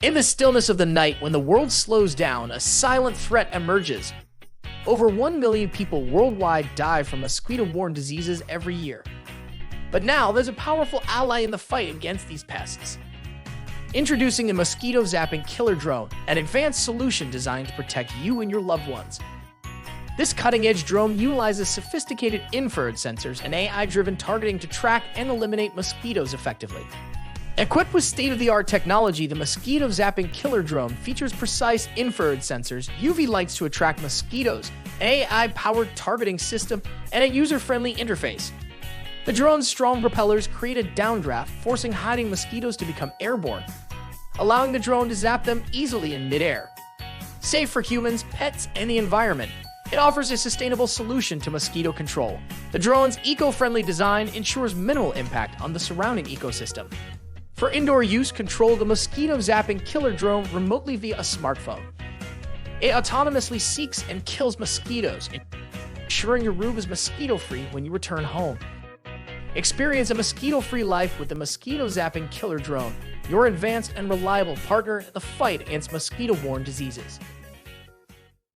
In the stillness of the night, when the world slows down, a silent threat emerges. Over 1 million people worldwide die from mosquito-borne diseases every year. But now, there's a powerful ally in the fight against these pests. Introducing the Mosquito Zapping Killer Drone, an advanced solution designed to protect you and your loved ones. This cutting-edge drone utilizes sophisticated infrared sensors and AI-driven targeting to track and eliminate mosquitoes effectively. Equipped with state-of-the-art technology, the Mosquito Zapping Killer Drone features precise infrared sensors, UV lights to attract mosquitoes, an AI-powered targeting system, and a user-friendly interface. The drone's strong propellers create a downdraft, forcing hiding mosquitoes to become airborne, allowing the drone to zap them easily in midair. Safe for humans, pets, and the environment, it offers a sustainable solution to mosquito control. The drone's eco-friendly design ensures minimal impact on the surrounding ecosystem. For indoor use, control the Mosquito Zapping Killer Drone remotely via a smartphone. It autonomously seeks and kills mosquitoes, ensuring your room is mosquito-free when you return home. Experience a mosquito-free life with the Mosquito Zapping Killer Drone, your advanced and reliable partner in the fight against mosquito-borne diseases.